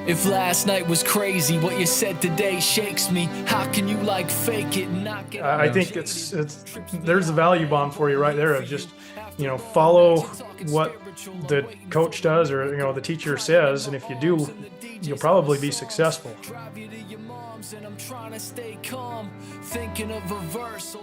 If last night was crazy, what you said today shakes me. How can you like fake it and not get I think it's there's a value bomb for you right there of just, follow what the coach does or, the teacher says. And if you do, you'll probably be successful. Drive you to your mom's and I'm trying to stay calm, thinking of a verse.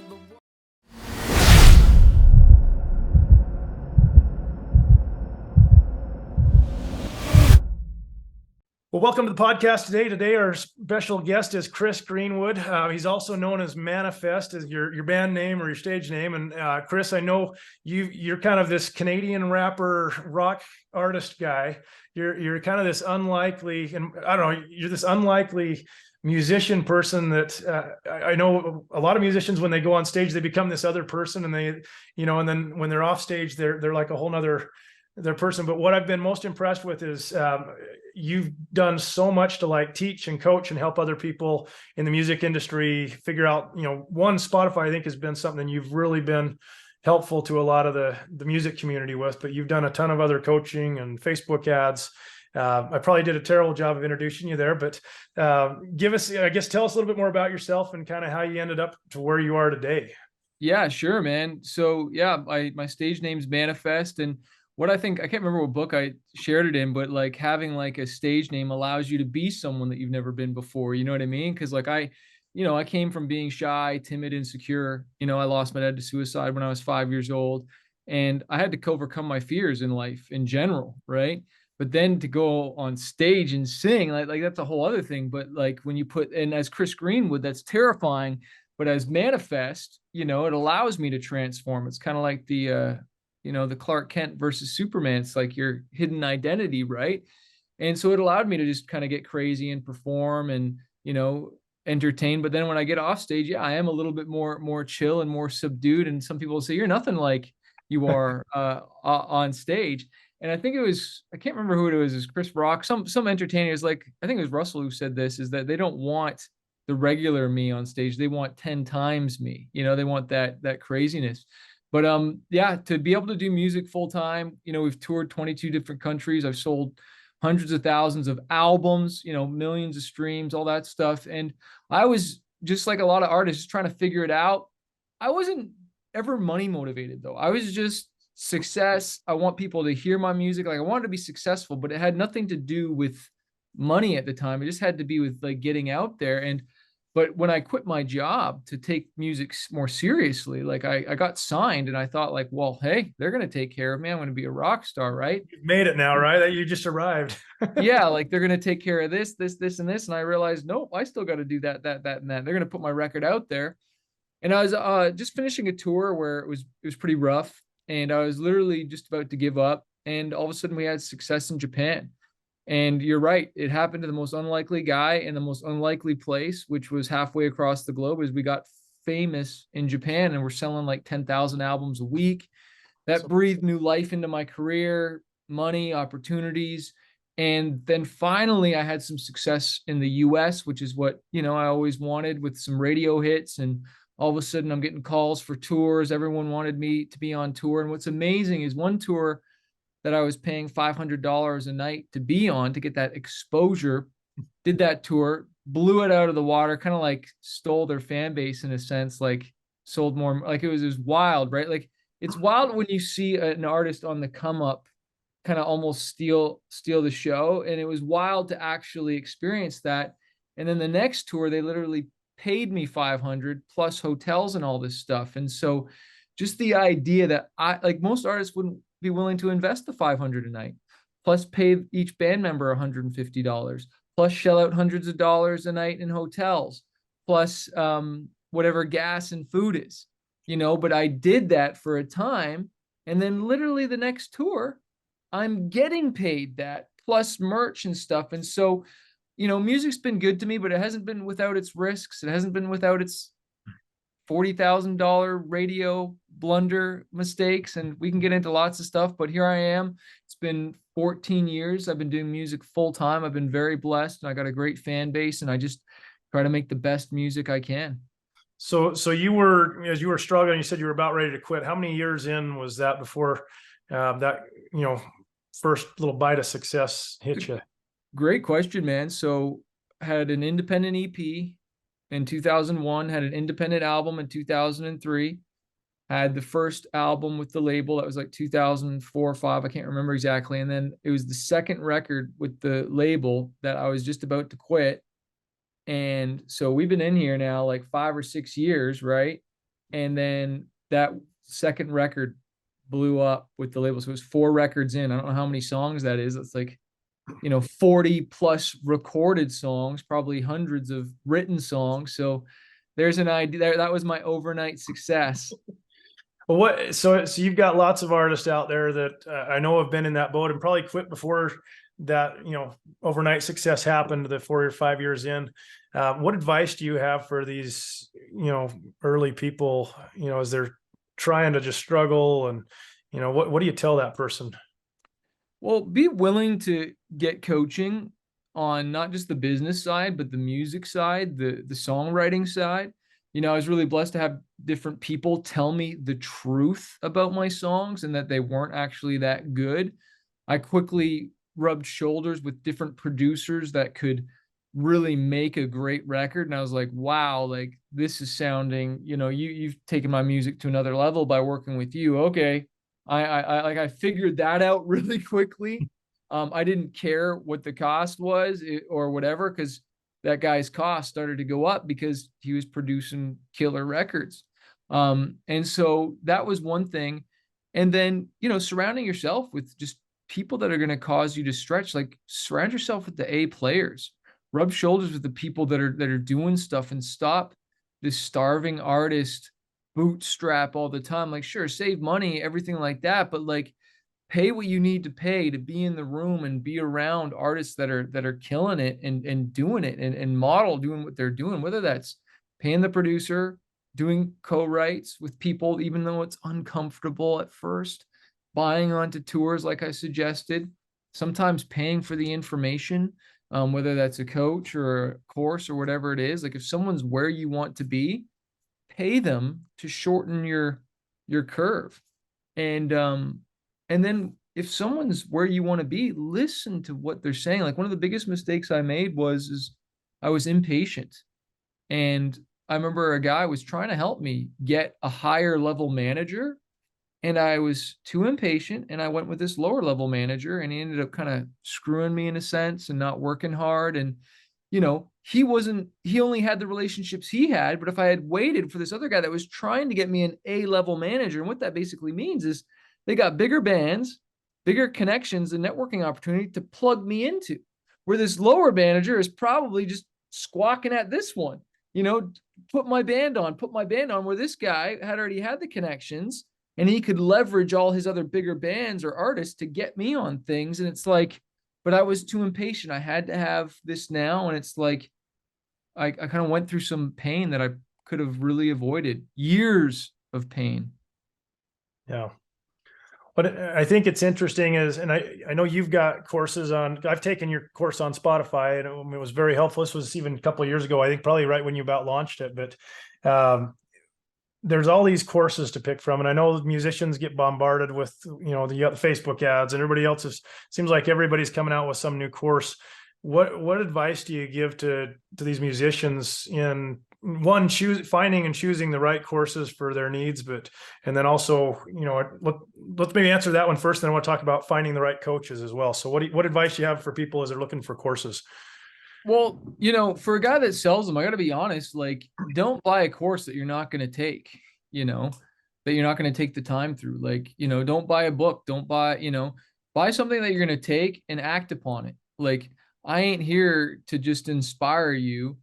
Well, welcome to the podcast today. Today, our special guest is Chris Greenwood. He's also known as Manafest, as your band name or your stage name. And Chris, I know you're kind of this Canadian rapper, rock artist guy. You're kind of this unlikely, and I don't know, you're this unlikely musician person that I know a lot of musicians, when they go on stage, they become this other person, and and then when they're off stage, they're like a whole nother their person. But what I've been most impressed with is you've done so much to like teach and coach and help other people in the music industry figure out, one, Spotify, I think, has been something you've really been helpful to a lot of the music community with, but you've done a ton of other coaching and Facebook ads. I probably did a terrible job of introducing you there, but tell us a little bit more about yourself and kind of how you ended up to where you are today. Yeah, sure, man. So yeah, my stage name's Manafest, and what I can't remember what book I shared it in, but like having like a stage name allows you to be someone that you've never been before. You know what I mean? Because like I came from being shy, timid, insecure. I lost my dad to suicide when I was 5 years old, and I had to overcome my fears in life in general, right? But then to go on stage and sing, like that's a whole other thing. But like when you and as Chris Greenwood, that's terrifying. But as Manafest, it allows me to transform. It's kind of like the Clark Kent versus Superman. It's like your hidden identity, right? And so it allowed me to just kind of get crazy and perform and, entertain. But then when I get off stage, yeah, I am a little bit more chill and more subdued. And some people say, you're nothing like you are on stage. And I think I can't remember who it was Chris Rock, some entertainer is like, I think it was Russell who said this, is that they don't want the regular me on stage. They want 10 times me, they want that craziness. But yeah, to be able to do music full time, we've toured 22 different countries. I've sold hundreds of thousands of albums, millions of streams, all that stuff. And I was just like a lot of artists trying to figure it out. I wasn't ever money motivated though. I was just success. I want people to hear my music. Like I wanted to be successful, but it had nothing to do with money at the time. It just had to be with like getting out there. But when I quit my job to take music more seriously, like I got signed and I thought like, well, hey, they're going to take care of me. I'm going to be a rock star, right? You've made it now, right? You just arrived. Yeah. Like they're going to take care of this, and this. And I realized, nope, I still got to do that, and that. They're going to put my record out there. And I was just finishing a tour where it was pretty rough. And I was literally just about to give up. And all of a sudden we had success in Japan. And you're right. It happened to the most unlikely guy in the most unlikely place, which was halfway across the globe, as we got famous in Japan and we're selling like 10,000 albums a week. That breathed new life into my career, money, opportunities. And then finally I had some success in the US, which is what, I always wanted, with some radio hits. And all of a sudden I'm getting calls for tours. Everyone wanted me to be on tour. And what's amazing is one tour that I was paying $500 a night to be on, to get that exposure, did that tour, blew it out of the water, kind of like stole their fan base in a sense, like sold more, like it was wild, right? Like it's wild when you see an artist on the come up kind of almost steal the show. And it was wild to actually experience that. And then the next tour, they literally paid me $500 plus hotels and all this stuff. And so just the idea that most artists wouldn't be willing to invest the $500 a night, plus pay each band member $150, plus shell out hundreds of dollars a night in hotels, plus whatever gas and food is, but I did that for a time. And then literally the next tour, I'm getting paid that plus merch and stuff. And so, music's been good to me, but it hasn't been without its risks. It hasn't been without its $40,000 radio blunder mistakes, and we can get into lots of stuff, but here I am. It's been 14 years. I've been doing music full time. I've been very blessed, and I got a great fan base, and I just try to make the best music I can. So you were, as you were struggling, you said you were about ready to quit. How many years in was that before that, first little bite of success hit you? Great question, man. So had an independent EP in 2001, had an independent album in 2003, had the first album with the label that was like 2004 or 5, I can't remember exactly. And then it was the second record with the label that I was just about to quit. And so we've been in here now like 5 or 6 years, right? And then that second record blew up with the label. So it was 4 records in. I don't know how many songs that is. It's like, 40 plus recorded songs, probably hundreds of written songs. So there's an idea. That was my overnight success. Well, so you've got lots of artists out there that I know have been in that boat and probably quit before that, overnight success happened, the 4 or 5 years in. What advice do you have for these, early people, as they're trying to just struggle, and, what do you tell that person? Well, be willing to get coaching on not just the business side, but the music side, the songwriting side. I was really blessed to have different people tell me the truth about my songs and that they weren't actually that good. I quickly rubbed shoulders with different producers that could really make a great record. And I was like, wow, like this is sounding, you've taken my music to another level by working with you. Okay. I figured that out really quickly. I didn't care what the cost was or whatever, because that guy's cost started to go up because he was producing killer records. And so that was one thing. And then, surrounding yourself with just people that are going to cause you to stretch, like surround yourself with the A players, rub shoulders with the people that are doing stuff, and stop this starving artist bootstrap all the time. Like, sure, save money, everything like that, but like pay what you need to pay to be in the room and be around artists that are killing it and doing it and model doing what they're doing, whether that's paying the producer, doing co-writes with people, even though it's uncomfortable at first, buying onto tours like I suggested, sometimes paying for the information, whether that's a coach or a course or whatever it is. Like if someone's where you want to be, pay them to shorten your curve. And then if someone's where you want to be, listen to what they're saying. Like one of the biggest mistakes I made is I was impatient. And I remember a guy was trying to help me get a higher level manager, and I was too impatient, and I went with this lower level manager, and he ended up kind of screwing me in a sense and not working hard. And he only had the relationships he had, but if I had waited for this other guy that was trying to get me an A-level manager, and what that basically means is they got bigger bands, bigger connections, and networking opportunity to plug me into, where this lower manager is probably just squawking at this one, put my band on, where this guy had already had the connections and he could leverage all his other bigger bands or artists to get me on things. And it's like, but I was too impatient. I had to have this now. And it's like, I kind of went through some pain that I could have really avoided, years of pain. Yeah. But I think it's interesting and I know you've got courses I've taken your course on Spotify, and it was very helpful. This was even a couple of years ago, I think probably right when you about launched it, but there's all these courses to pick from. And I know musicians get bombarded with, the Facebook ads, and everybody else seems like everybody's coming out with some new course. What advice do you give to these musicians in one, finding and choosing the right courses for their needs, and then also, let's maybe answer that one first. Then I want to talk about finding the right coaches as well. So what advice do you have for people as they're looking for courses? Well, for a guy that sells them, I got to be honest, like don't buy a course that you're not going to take, that you're not going to take the time through. Like, don't buy a book, don't buy, buy something that you're going to take and act upon it. Like I ain't here to just inspire you,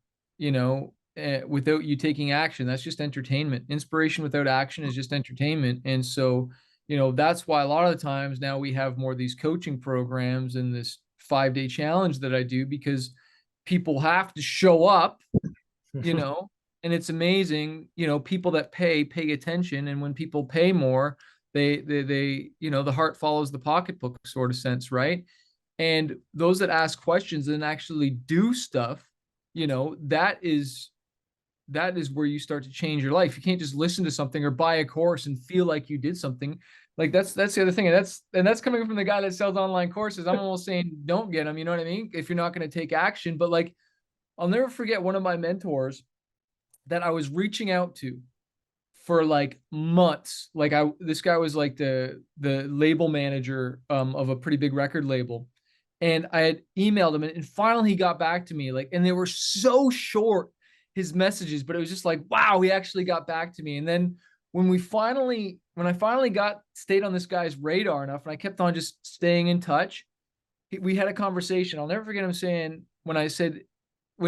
without you taking action. That's just entertainment. Inspiration without action is just entertainment. And so, that's why a lot of the times now we have more of these coaching programs and this 5-day challenge that I do, because people have to show up, and it's amazing, people that pay attention. And when people pay more, they the heart follows the pocketbook sort of sense, right? And those that ask questions and actually do stuff, that is where you start to change your life. You can't just listen to something or buy a course and feel like you did something. Like that's the other thing. And that's coming from the guy that sells online courses. I'm almost saying don't get them, you know what I mean? If you're not going to take action. But like, I'll never forget one of my mentors that I was reaching out to for like months. Like this guy was like the label manager of a pretty big record label. And I had emailed him, and finally he got back to me. Like, and they were so short, his messages, but it was just like, wow, he actually got back to me. And then when I finally stayed on this guy's radar enough, and I kept on just staying in touch, we had a conversation. I'll never forget him saying, when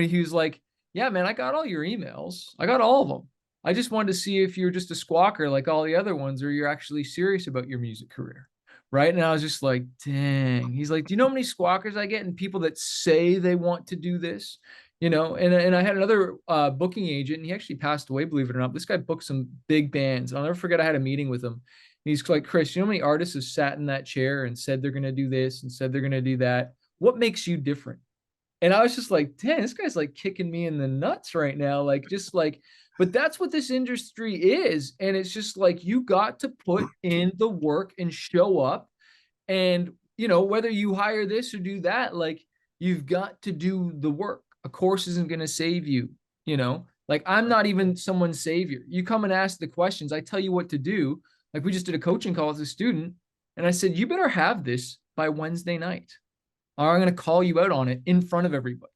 he was like, yeah, man, I got all your emails. I got all of them. I just wanted to see if you're just a squawker like all the other ones, or you're actually serious about your music career. Right. And I was just like, dang. He's like, do you know how many squawkers I get and people that say they want to do this? You know, and I had another booking agent, and he actually passed away, believe it or not. This guy booked some big bands. I'll never forget, I had a meeting with him. He's like, Chris, you know how many artists have sat in that chair and said they're going to do this and said they're going to do that? What makes you different? And I was just like, dang, this guy's like kicking me in the nuts right now. Like, just like, but that's what this industry is. And it's just like, you got to put in the work and show up. And, you know, whether you hire this or do that, like, you've got to do the work. A course isn't going to save you, you know, like, I'm not even someone's savior. You come and ask the questions, I tell you what to do. Like, we just did a coaching call with a student, and I said, you better have this by Wednesday night, or I'm going to call you out on it in front of everybody.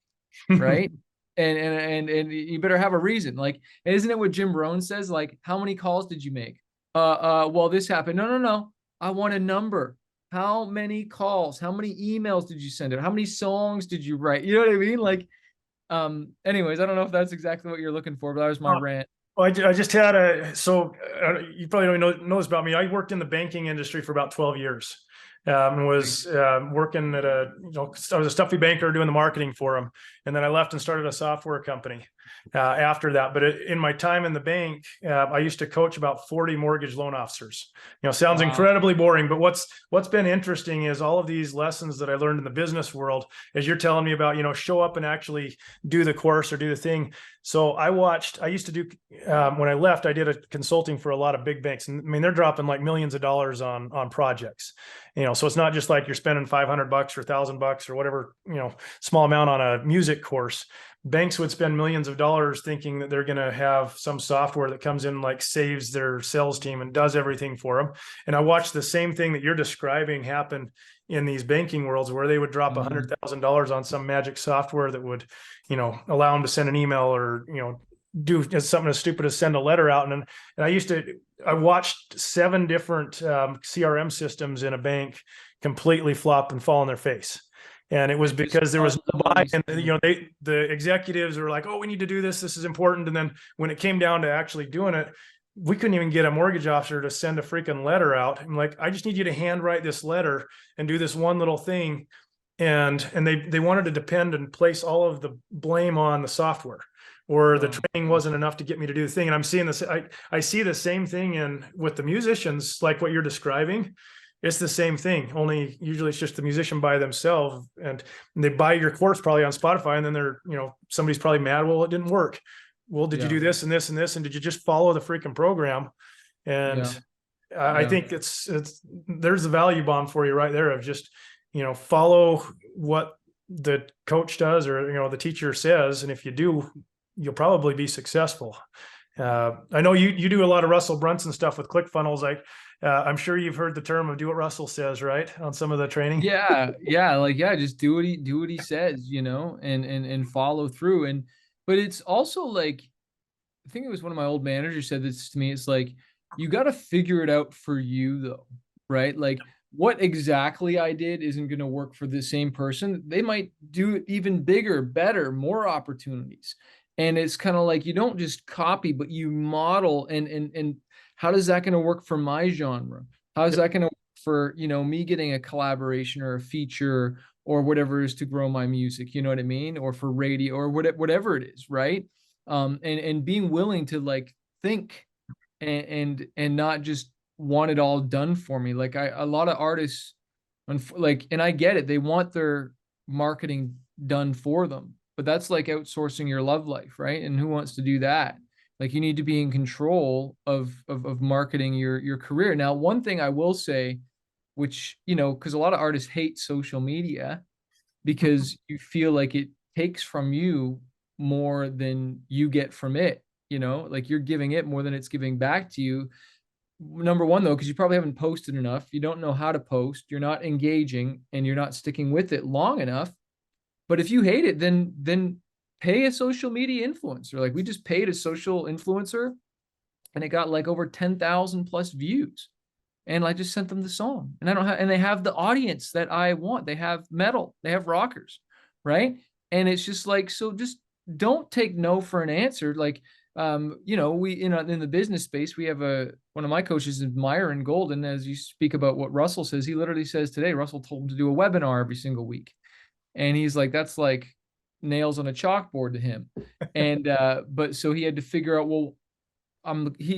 Right. And you better have a reason. Like, isn't it what Jim Rohn says? Like, how many calls did you make? Well, this happened. No. I want a number. How many calls? How many emails did you send out? How many songs did you write? You know what I mean? Like, anyways, I don't know if that's exactly what you're looking for, but that was my rant. Well, I just had you probably don't know this about me. I worked in the banking industry for about 12 years. Was working at I was a stuffy banker doing the marketing for them. And then I left and started a software company after that. But in my time in the bank, I used to coach about 40 mortgage loan officers. Sounds incredibly boring, but what's been interesting is all of these lessons that I learned in the business world, as you're telling me about, show up and actually do the course or do the thing. So I used to do, when I left, I did a consulting for a lot of big banks. And I mean, they're dropping like millions of dollars on projects, so it's not just like you're spending $500 or $1,000 or whatever, small amount on a music course. Banks would spend millions of dollars thinking that they're going to have some software that comes in, like saves their sales team and does everything for them. And I watched the same thing that you're describing happen in these banking worlds, where they would drop $100,000 on some magic software that would, allow them to send an email or, do something as stupid as send a letter out. And I watched 7 different CRM systems in a bank completely flop and fall on their face. And it was because there was no buy-in. The executives were like, oh, we need to do this. This is important. And then when it came down to actually doing it, we couldn't even get a mortgage officer to send a freaking letter out. I'm like, I just need you to handwrite this letter and do this one little thing. And they wanted to depend and place all of the blame on the software, or the training wasn't enough to get me to do the thing. And I'm seeing this, I see the same thing with the musicians, like what you're describing. It's the same thing, only usually it's just the musician by themselves, and they buy your course probably on Spotify, and then they're, somebody's probably mad. Well, it didn't work. Well, did you do this and this and this? And did you just follow the freaking program? And I think it's there's the value bomb for you right there of just, follow what the coach does, or, the teacher says. And if you do, you'll probably be successful. I know you do a lot of Russell Brunson stuff with ClickFunnels. I'm sure you've heard the term of do what Russell says, right? On some of the training. Yeah. Just do what he says, and follow through. But it's also like, I think it was one of my old managers said this to me. It's like, you got to figure it out for you though, right? Like, what exactly I did isn't going to work for the same person. They might do it even bigger, better, more opportunities. And it's kind of like, you don't just copy, but you model. And how does that going to work for my genre? How is that going to work for, me getting a collaboration or a feature or whatever it is to grow my music? You know what I mean? Or for radio or whatever it is. Right. And being willing to like think and not just want it all done for me. Like a lot of artists, and I get it. They want their marketing done for them, but that's like outsourcing your love life. Right. And who wants to do that? Like you need to be in control of marketing your career. Now, one thing I will say, which, you know, because a lot of artists hate social media because you feel like it takes from you more than you get from it, you know, like you're giving it more than it's giving back to you. Number one, though, because you probably haven't posted enough, you don't know how to post, you're not engaging, and you're not sticking with it long enough. But if you hate it, then pay a social media influencer. Like we just paid a social influencer and it got like over 10,000 plus views. And I just sent them the song. And I don't have, and they have the audience that I want. They have metal, they have rockers, right? And it's just like, so just don't take no for an answer. Like, you know, we in the business space, we have one of my coaches is Myron Golden. As you speak about what Russell says, he literally says today, Russell told him to do a webinar every single week. And he's like, that's like nails on a chalkboard to him. And but so he had to figure out, well,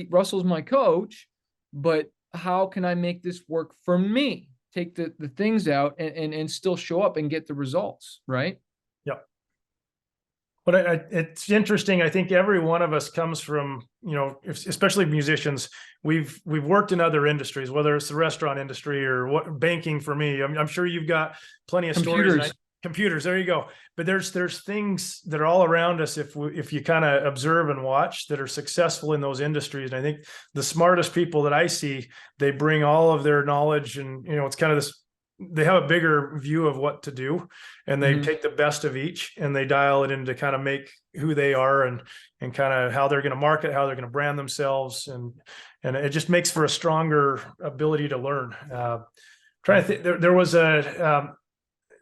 Russell's my coach, but how can I make this work for me? Take the things out and still show up and get the results, right? Yeah. But it's interesting. I think every one of us comes from, you know, especially musicians, we've worked in other industries, whether it's the restaurant industry or what banking for me. I'm sure you've got plenty of stories. Computers, there you go. But there's things that are all around us if you kind of observe and watch that are successful in those industries. And I think the smartest people that I see, they bring all of their knowledge, and you know, it's kind of this, they have a bigger view of what to do, and they take the best of each and they dial it in to kind of make who they are and kind of how they're going to market, how they're going to brand themselves, and it just makes for a stronger ability to learn. Trying to think, there was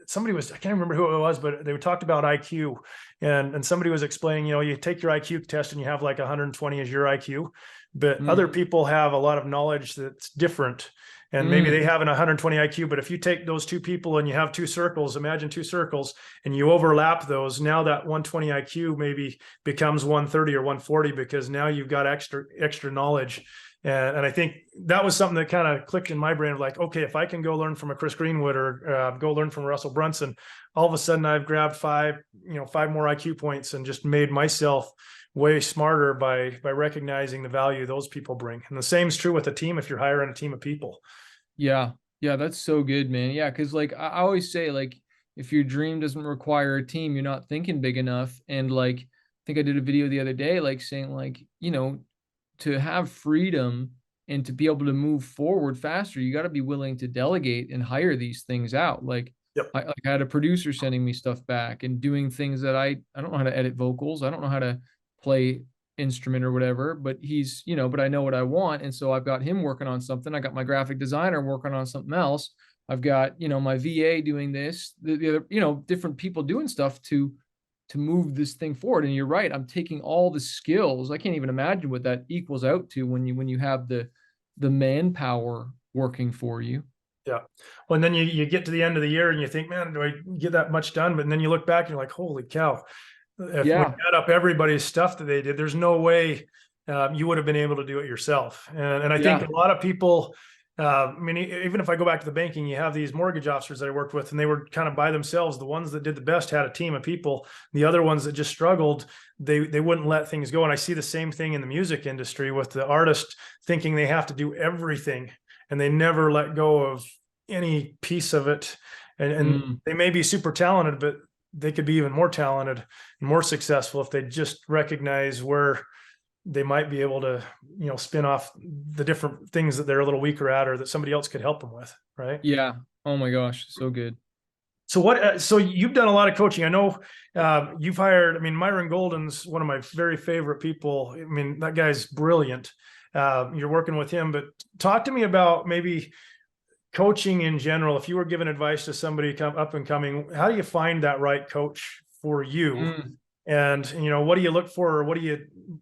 somebody was, I can't remember who it was, but they talked about IQ, and somebody was explaining, you know, you take your IQ test and you have like 120 as your IQ, but other people have a lot of knowledge that's different. And maybe they have an 120 IQ, but if you take those two people and you have two circles, imagine two circles, and you overlap those, now that 120 IQ maybe becomes 130 or 140 because now you've got extra knowledge. And I think that was something that kind of clicked in my brain of like, okay, if I can go learn from a Chris Greenwood or go learn from Russell Brunson, all of a sudden I've grabbed five more IQ points and just made myself way smarter by recognizing the value those people bring. And the same is true with a team if you're hiring a team of people. Yeah. Yeah. That's so good, man. Yeah. Cause like I always say, like, if your dream doesn't require a team, you're not thinking big enough. And like, I think I did a video the other day, like saying like, you know, to have freedom and to be able to move forward faster, you got to be willing to delegate and hire these things out. Like, I had a producer sending me stuff back and doing things that I don't know how to edit vocals. I don't know how to play instrument or whatever, but he's, you know, but I know what I want. And so I've got him working on something. I got my graphic designer working on something else. I've got, you know, my VA doing this, the other, you know, different people doing stuff to move this thing forward. And you're right. I'm taking all the skills. I can't even imagine what that equals out to when you have the manpower working for you. Yeah. Well, and then you get to the end of the year and you think, man, do I get that much done? But then you look back and you're like, holy cow. If we add up everybody's stuff that they did, there's no way you would have been able to do it yourself. And I think a lot of people, I mean, even if I go back to the banking, you have these mortgage officers that I worked with, and they were kind of by themselves. The ones that did the best had a team of people. The other ones that just struggled, they wouldn't let things go. And I see the same thing in the music industry with the artist thinking they have to do everything, and they never let go of any piece of it. And they may be super talented, but they could be even more talented and more successful if they just recognize where they might be able to, you know, spin off the different things that they're a little weaker at, or that somebody else could help them with. Right. Yeah. Oh my gosh. So good. So so you've done a lot of coaching. I know you've hired, I mean, Myron Golden's one of my very favorite people. I mean, that guy's brilliant. You're working with him, but talk to me about maybe coaching in general. If you were giving advice to somebody up and coming, how do you find that right coach for you? And, you know, what do you look for? Or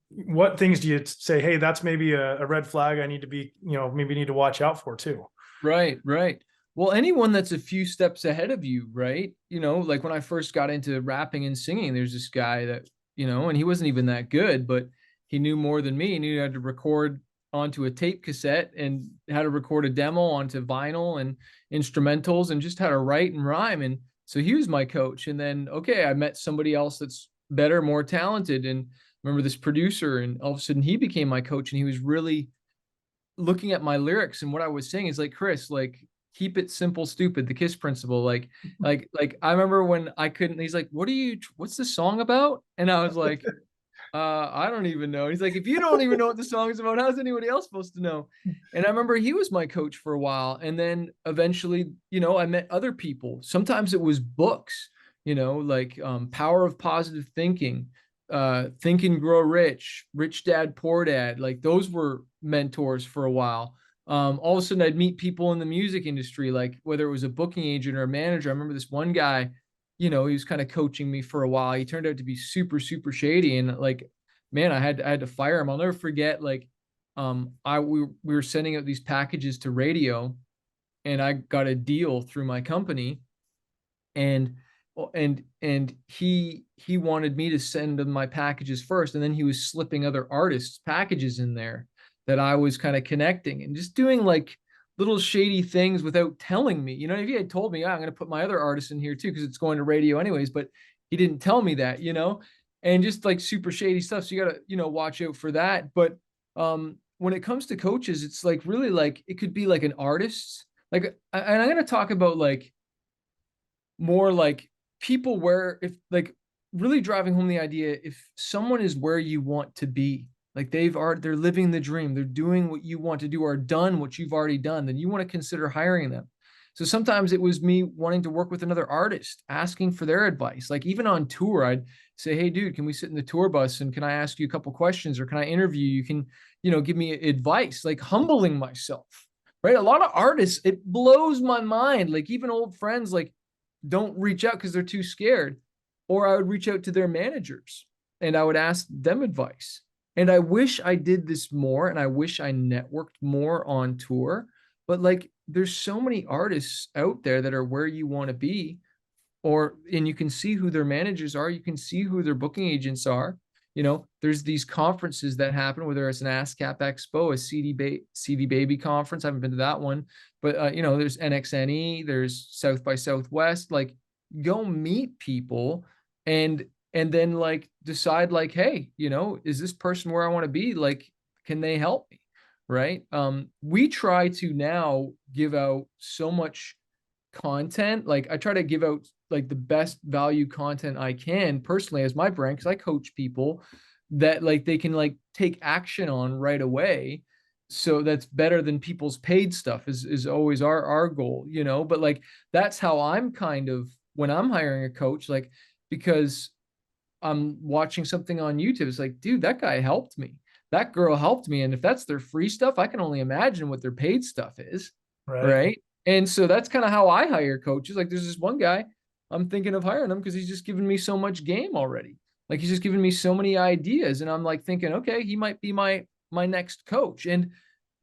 what things do you say, hey, that's maybe a red flag I need to be, you know, maybe need to watch out for too. Right. Well, anyone that's a few steps ahead of you, right? You know, like when I first got into rapping and singing, there's this guy that, you know, and he wasn't even that good, but he knew more than me. He knew how to record onto a tape cassette and how to record a demo onto vinyl and instrumentals and just how to write and rhyme. And so he was my coach. And then, okay, I met somebody else that's better, more talented. And remember this producer, and all of a sudden he became my coach, and he was really looking at my lyrics and what I was saying. Is like, Chris, like, keep it simple, stupid, the KISS principle. Like I remember when I couldn't, he's like, what's the song about? And I was like, I don't even know. He's like, if you don't even know what the song is about, how's anybody else supposed to know? And I remember he was my coach for a while. And then eventually, I met other people. Sometimes it was books, like Power of Positive Thinking, Think and Grow Rich, Rich Dad, Poor Dad. Like those were mentors for a while. All of a sudden I'd meet people in the music industry, like whether it was a booking agent or a manager. I remember this one guy, he was kind of coaching me for a while. He turned out to be super, super shady. And like, man, I had to fire him. I'll never forget, like, we were sending out these packages to radio, and I got a deal through my company, and he wanted me to send them my packages first. And then he was slipping other artists' packages in there that I was kind of connecting and just doing like little shady things without telling me. If he had told me, I'm going to put my other artists in here too, because it's going to radio anyways, but he didn't tell me that, and just like super shady stuff. So you got to, watch out for that. But when it comes to coaches, it's like really like, it could be like an artist. Like, and I'm going to talk about like more like people where, if like really driving home the idea, if someone is where you want to be, like they're living the dream, they're doing what you want to do or done what you've already done, then you want to consider hiring them. So sometimes it was me wanting to work with another artist, asking for their advice. Like even on tour, I'd say, hey dude, can we sit in the tour bus and can I ask you a couple questions, or can I interview you? Can, give me advice, like humbling myself, right? A lot of artists, it blows my mind. Like even old friends, like don't reach out because they're too scared. Or I would reach out to their managers and I would ask them advice. And I wish I did this more, and I wish I networked more on tour. But like, there's so many artists out there that are where you want to be, and you can see who their managers are. You can see who their booking agents are. There's these conferences that happen, whether it's an ASCAP Expo, a CD Baby conference. I haven't been to that one, but there's NXNE, there's South by Southwest. Like, go meet people and then like decide like, hey, is this person where I want to be? Like, can they help me? Right. We try to now give out so much content. Like I try to give out like the best value content I can personally as my brand, because I coach people that like they can like take action on right away. So that's better than people's paid stuff is always our goal, but like, that's how I'm kind of, when I'm hiring a coach, like, because I'm watching something on YouTube, it's like, dude, that guy helped me. That girl helped me. And if that's their free stuff, I can only imagine what their paid stuff is. Right. And so that's kind of how I hire coaches. Like there's this one guy, I'm thinking of hiring him because he's just given me so much game already. Like he's just given me so many ideas. And I'm like thinking, okay, he might be my next coach. And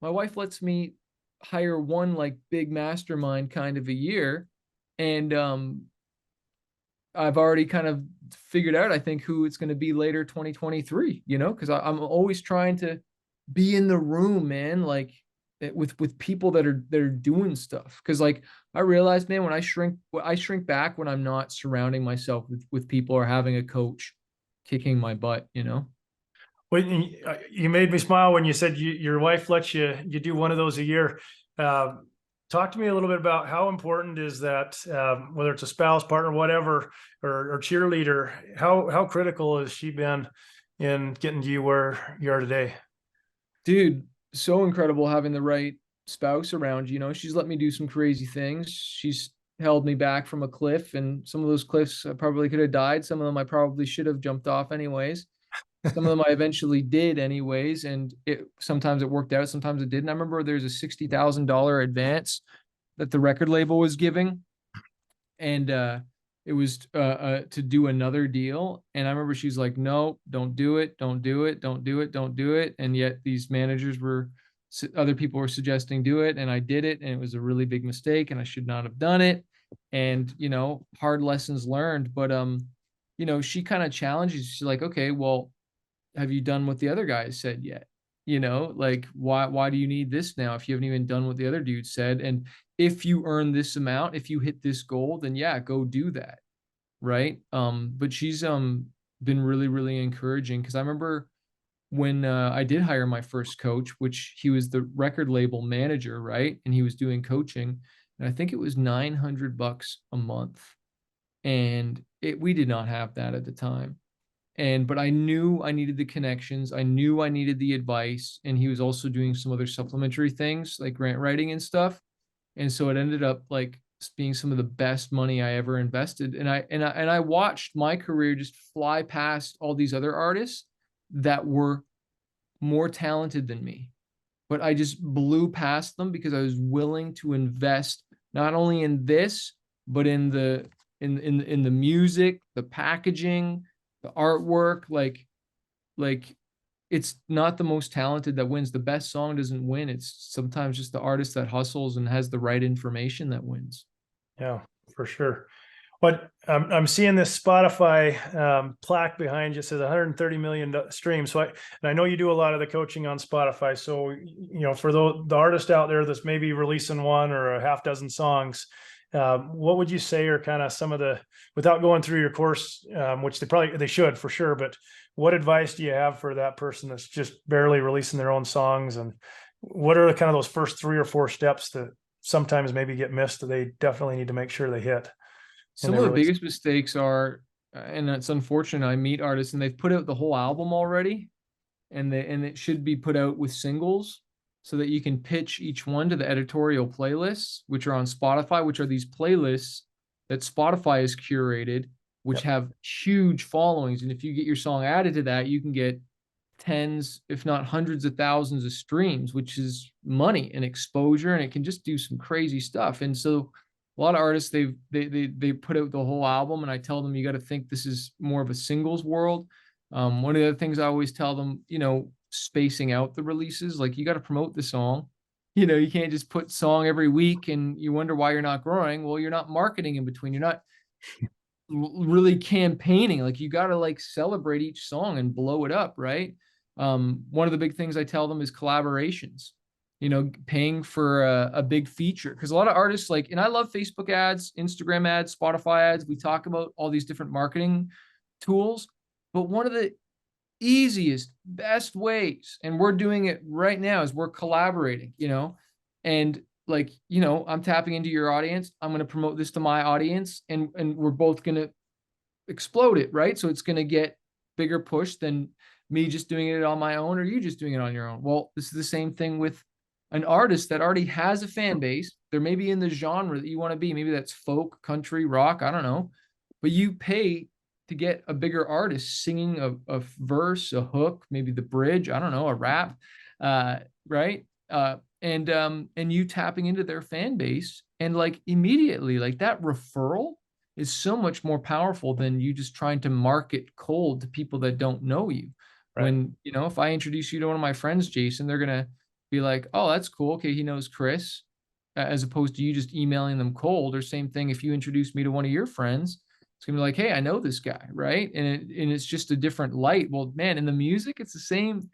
my wife lets me hire one like big mastermind kind of a year. And I've already kind of figured out, I think, who it's going to be later 2023, because I'm always trying to be in the room, man, like with people that are doing stuff. Cause like I realized, man, when I shrink back when I'm not surrounding myself with people or having a coach kicking my butt, Well, you made me smile when you said your wife lets you do one of those a year. Talk to me a little bit about how important is that, whether it's a spouse, partner, whatever, or cheerleader, how critical has she been in getting you where you are today? Dude, so incredible having the right spouse around. She's let me do some crazy things. She's held me back from a cliff, and some of those cliffs I probably could have died. Some of them I probably should have jumped off anyways. Some of them I eventually did anyways, and sometimes it worked out, sometimes it didn't. I remember there's a $60,000 advance that the record label was giving, and it was to do another deal. And I remember she's like, no, don't do it, don't do it, don't do it, don't do it. And yet these other people were suggesting do it, and I did it, and it was a really big mistake, and I should not have done it. And hard lessons learned. But she kind of challenges. She's like, okay, well, have you done what the other guys said yet? Like why do you need this now if you haven't even done what the other dude said? And if you earn this amount, if you hit this goal, then yeah, go do that. Right. But she's been really, really encouraging. Cause I remember when I did hire my first coach, which he was the record label manager, right? And he was doing coaching. And I think it was $900 a month. And we did not have that at the time. But I knew I needed the connections. I knew I needed the advice. And he was also doing some other supplementary things like grant writing and stuff. And so it ended up like being some of the best money I ever invested. And I watched my career just fly past all these other artists that were more talented than me, but I just blew past them because I was willing to invest not only in this, but in the music, the packaging, the artwork. Like it's not the most talented that wins. The best song doesn't win. It's sometimes just the artist that hustles and has the right information that wins. Yeah, for sure. But I'm seeing this Spotify plaque behind you, says 130 million streams. So and I know you do a lot of the coaching on Spotify. So, for the artist out there that's maybe releasing one or a half dozen songs, what would you say are kind of some of the, without going through your course, which they should for sure, but what advice do you have for that person that's just barely releasing their own songs? And what are kind of those first 3 or 4 steps that sometimes maybe get missed that they definitely need to make sure they hit? Some of the biggest mistakes are, and it's unfortunate, I meet artists and they've put out the whole album already, and it should be put out with singles so that you can pitch each one to the editorial playlists, which are on Spotify, which are these playlists that Spotify has curated, which have huge followings. And if you get your song added to that, you can get tens, if not hundreds of thousands of streams, which is money and exposure, and it can just do some crazy stuff. And so a lot of artists, they put out the whole album, and I tell them, you got to think this is more of a singles world. One of the other things I always tell them, spacing out the releases, like you got to promote the song. You can't just put song every week and you wonder why you're not growing. Well, you're not marketing in between. You're not really campaigning. Like you got to like celebrate each song and blow it up, right? One of the big things I tell them is collaborations. Paying for a big feature, because a lot of artists and I love Facebook ads, Instagram ads, Spotify ads. We talk about all these different marketing tools, but one of the easiest, best ways, and we're doing it right now, is we're collaborating, and I'm tapping into your audience. I'm going to promote this to my audience, and we're both going to explode it, right? So it's going to get bigger push than me just doing it on my own or you just doing it on your own. Well, this is the same thing with an artist that already has a fan base. They're maybe in the genre that you want to be. Maybe that's folk, country, rock, I don't know. But you pay to get a bigger artist singing a verse, a hook, maybe the bridge, I don't know, a rap, right? And you tapping into their fan base, and immediately, that referral is so much more powerful than you just trying to market cold to people that don't know you. Right. When, if I introduce you to one of my friends, Jason, they're going to be like, oh, that's cool. Okay, he knows Chris, as opposed to you just emailing them cold. Or same thing, if you introduce me to one of your friends, it's gonna be like, hey, I know this guy, right? And it's just a different light. Well, man, in the music, it's the same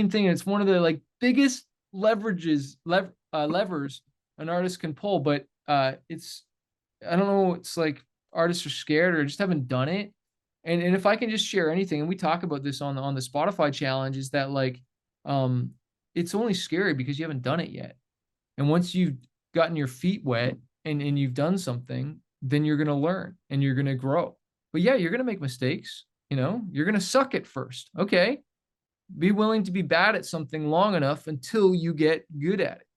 thing. It's one of the biggest levers an artist can pull. But I don't know, it's like artists are scared or just haven't done it. And if I can just share anything, and we talk about this on the Spotify challenge, is that it's only scary because you haven't done it yet. And once you've gotten your feet wet and you've done something, then you're going to learn and you're going to grow. But yeah, you're going to make mistakes. You're going to suck at first. Okay. Be willing to be bad at something long enough until you get good at it.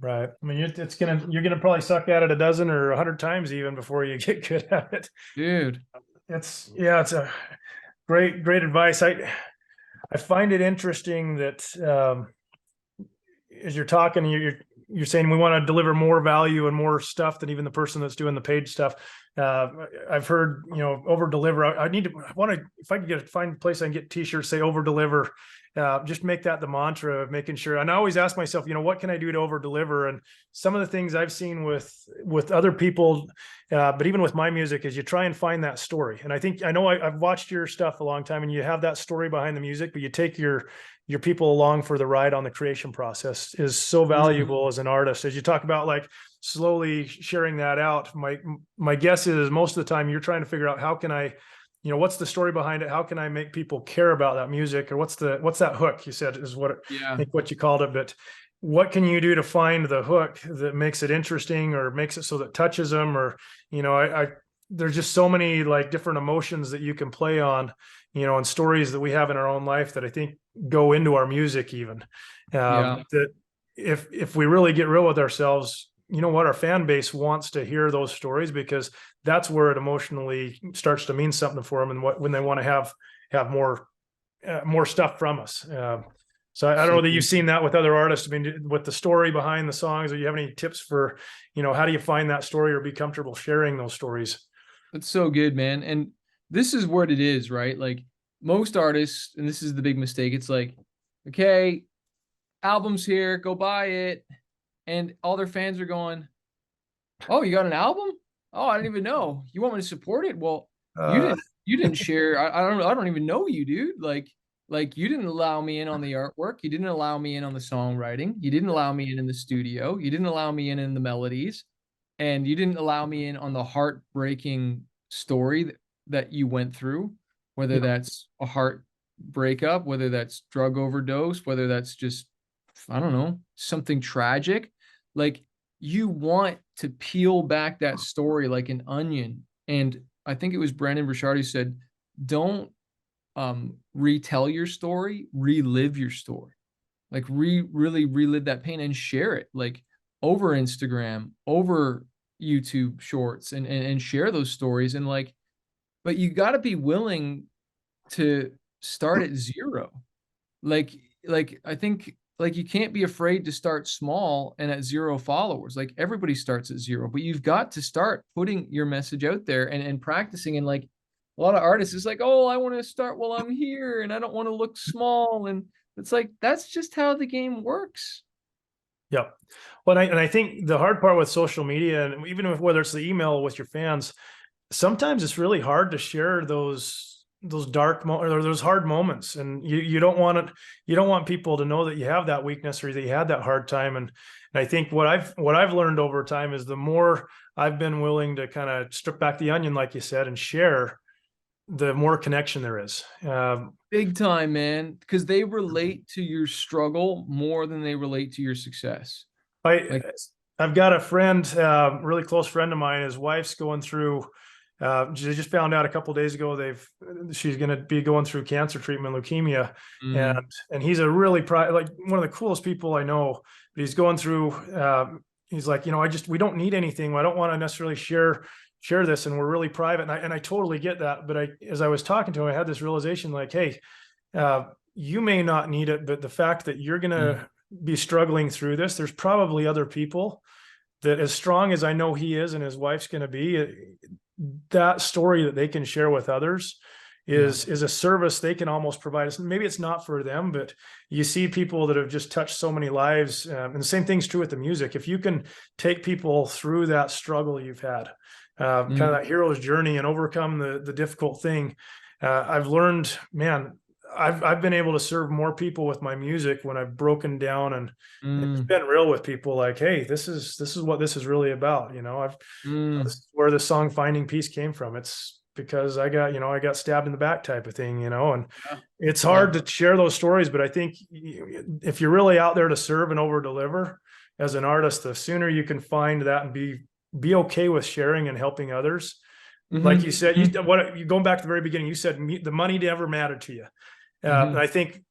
Right. I mean, you're going to probably suck at it a dozen or 100 times even before you get good at it. Dude. It's a great advice. I find it interesting that, as you're talking, you're saying we want to deliver more value and more stuff than even the person that's doing the paid stuff. I've heard, over deliver. If I could find a place I can get t-shirts, say over deliver, just make that the mantra of making sure. And I always ask myself, what can I do to over deliver? And some of the things I've seen with other people, but even with my music, is you try and find that story. And I've watched your stuff a long time, and you have that story behind the music, but you take your people along for the ride on the creation process is so valuable as an artist. As you talk about slowly sharing that out, my guess is most of the time you're trying to figure out, how can I what's the story behind it? How can I make people care about that music? Or what's that hook you said is I think what you called it, but what can you do to find the hook that makes it interesting or makes it so that touches them? Or, there's just so many like different emotions that you can play on, and stories that we have in our own life that I think go into our music even. That if we really get real with ourselves, our fan base wants to hear those stories, because that's where it emotionally starts to mean something for them, and when they want to have more stuff from us. So I don't know that you've seen that with other artists. I mean, with the story behind the songs, or you have any tips for, how do you find that story or be comfortable sharing those stories? That's so good, man. And this is what it is, right? Like most artists, and this is the big mistake. It's like, okay, album's here, go buy it. And all their fans are going, oh, you got an album? Oh, I didn't even know. You want me to support it? Well, you didn't share. I don't even know you, dude. Like you didn't allow me in on the artwork. You didn't allow me in on the songwriting. You didn't allow me in the studio. You didn't allow me in the melodies, and you didn't allow me in on the heartbreaking story that you went through, whether that's a heart breakup, whether that's drug overdose, whether that's just, I don't know, something tragic. Like you want to peel back that story like an onion. And I think it was Brandon Burchard who said, don't retell your story, relive your story. Like really relive that pain and share it, like over Instagram, over YouTube shorts, and share those stories. And like, but you got to be willing to start at zero. Like I think, like, you can't be afraid to start small and at 0 followers. Like everybody starts at 0, but you've got to start putting your message out there and practicing. And like a lot of artists is like, oh, I want to start while I'm here and I don't want to look small. And it's like, that's just how the game works. Yep. Well, and I think the hard part with social media, and even whether it's the email with your fans, sometimes it's really hard to share those dark or those hard moments, and you don't want people to know that you have that weakness or that you had that hard time. And I think what I've learned over time is the more I've been willing to kind of strip back the onion, like you said, and share, the more connection there is. Big time, man, because they relate to your struggle more than they relate to your success. I've got a friend, really close friend of mine. His wife's going through. They just found out a couple of days ago she's going to be going through cancer treatment, leukemia, and he's a really like one of the coolest people I know. But he's going through. He's like, we don't need anything. I don't want to necessarily share this, and we're really private. And I totally get that. But as I was talking to him, I had this realization, like, hey, you may not need it, but the fact that you're going to be struggling through this, there's probably other people that, as strong as I know he is and his wife's going to be, that story that they can share with others is a service they can almost provide. Maybe it's not for them, but you see people that have just touched so many lives. And the same thing's true with the music. If you can take people through that struggle you've had, kind of that hero's journey, and overcome the difficult thing, I've learned, man, I've been able to serve more people with my music when I've broken down and it's been real with people. Like, hey, this is what this is really about. This is where the song "Finding Peace" came from. It's because I got stabbed in the back type of thing, and it's hard to share those stories. But I think if you're really out there to serve and over deliver as an artist, the sooner you can find that and be okay with sharing and helping others. Like you said, you going back to the very beginning, you said the money never mattered to you. And I think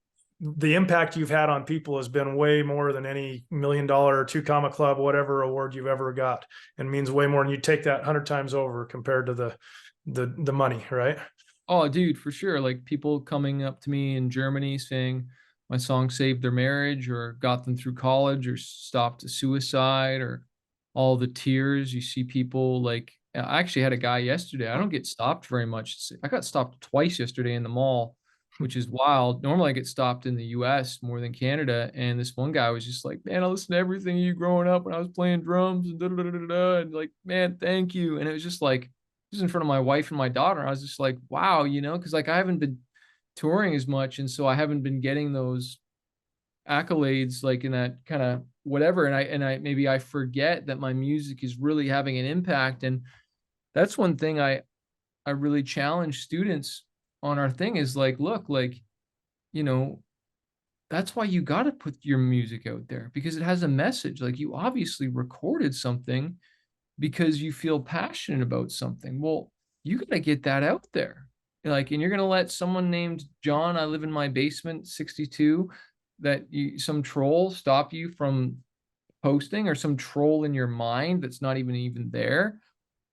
the impact you've had on people has been way more than any $1 million or 2 Comma Club, whatever award you've ever got, and means way more. And you take that 100 times over compared to the money, right? Oh, dude, for sure. Like people coming up to me in Germany saying my song saved their marriage or got them through college or stopped a suicide, or all the tears. You see people like, I actually had a guy yesterday. I don't get stopped very much. I got stopped twice yesterday in the mall, which is wild. Normally I get stopped in the US more than Canada. And this one guy was just like, man, I listened to everything you growing up when I was playing drums and and like, man, thank you. And it was just like, just in front of my wife and my daughter. I was just like, wow, because like I haven't been touring as much. And so I haven't been getting those accolades like in that kind of whatever. And I maybe I forget that my music is really having an impact. And that's one thing I I really challenge students on our thing is like, look, like, you know, that's why you got to put your music out there, because it has a message. Like, you obviously recorded something because you feel passionate about something. Well, you got to get that out there. Like, and you're going to let someone named John, I live in my basement 62, some troll stop you from posting, or some troll in your mind that's not even there,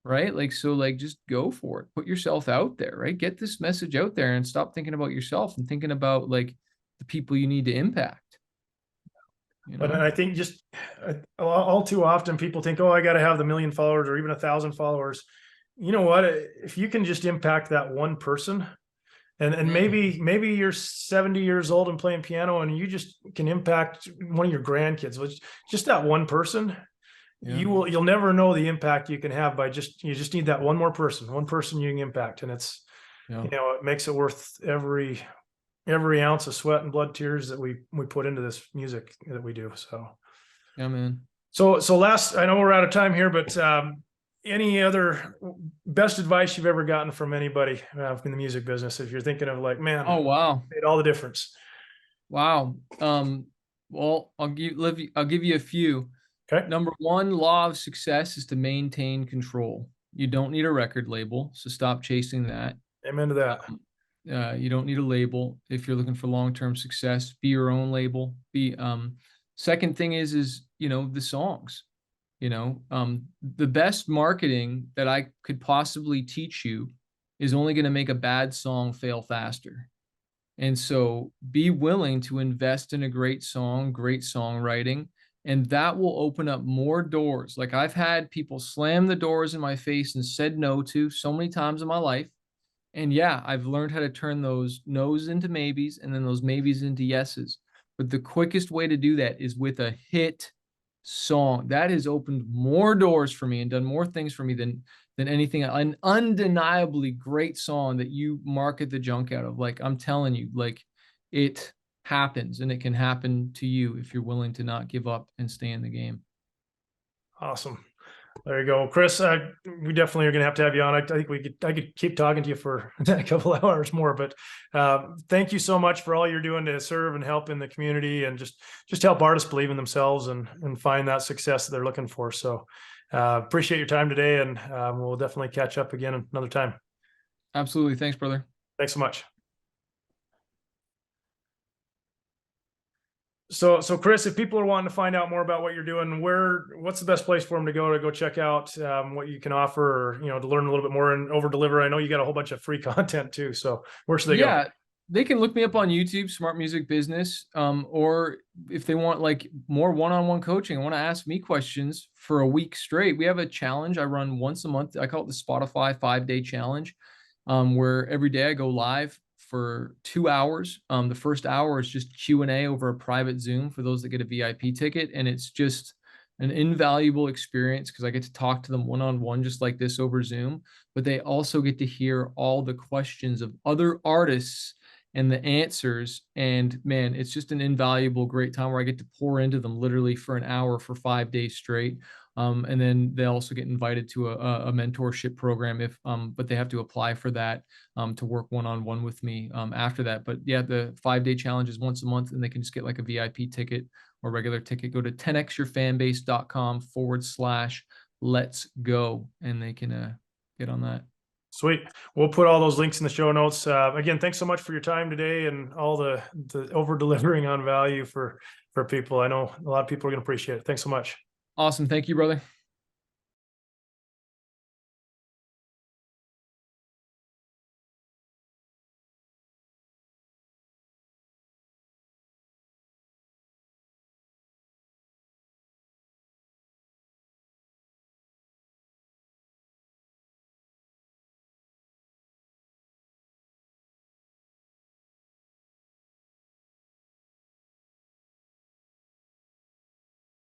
right? Like, so like, just go for it. Put yourself out there, right? Get this message out there and stop thinking about yourself and thinking about like the people you need to impact. But I think just all too often people think, oh, I got to have the 1 million followers or even 1,000 followers. You know what? If you can just impact that one person, and maybe you're 70 years old and playing piano, and you just can impact one of your grandkids, which just that one person, you'll never know the impact you can have by you just need that one person you can impact. And it's, it makes it worth every ounce of sweat and blood tears that we put into this music that we do. So, yeah, man. So last, I know we're out of time here, but any other best advice you've ever gotten from anybody in the music business, if you're thinking of like, man, oh wow, made all the difference? Wow. Well, I'll give you a few. Okay. Number one law of success is to maintain control. You don't need a record label, so stop chasing that. Amen to that. You don't need a label if you're looking for long-term success. Be your own label. Second thing is the songs. The best marketing that I could possibly teach you is only going to make a bad song fail faster. And so be willing to invest in a great song, great songwriting, and that will open up more doors. Like, I've had people slam the doors in my face and said no to so many times in my life. And yeah, I've learned how to turn those no's into maybes and then those maybes into yeses. But the quickest way to do that is with a hit song. That has opened more doors for me and done more things for me than anything. An undeniably great song that you market the junk out of. Like, I'm telling you, like, it happens, and it can happen to you if you're willing to not give up and stay in the game. Awesome. There you go, Chris. We definitely are going to have you on. I think I could keep talking to you for a couple of hours more, but thank you so much for all you're doing to serve and help in the community, and just help artists believe in themselves and find that success that they're looking for. So appreciate your time today, and we'll definitely catch up again another time. Absolutely. Thanks, brother. Thanks so much. So Chris, if people are wanting to find out more about what you're doing, what's the best place for them to go check out what you can offer, or, to learn a little bit more and over deliver? I know you got a whole bunch of free content too. So where should they go? Yeah, they can look me up on YouTube, Smart Music Business. Or if they want like more one-on-one coaching, want to ask me questions for a week straight, we have a challenge I run once a month. I call it the Spotify 5-day challenge, where every day I go live for 2 hours. The first hour is just Q&A over a private Zoom for those that get a VIP ticket. And it's just an invaluable experience because I get to talk to them one-on-one just like this over Zoom, but they also get to hear all the questions of other artists and the answers. And man, it's just an invaluable, great time where I get to pour into them literally for an hour for 5 days straight. And then they also get invited to a mentorship program but they have to apply for that to work one-on-one with me after that. But yeah, the 5-day challenge is once a month, and they can just get like a VIP ticket or regular ticket. Go to 10xyourfanbase.com/let's go, and they can get on that. Sweet. We'll put all those links in the show notes. Again, thanks so much for your time today and all the over delivering on value for people. I know a lot of people are going to appreciate it. Thanks so much. Awesome. Thank you, brother.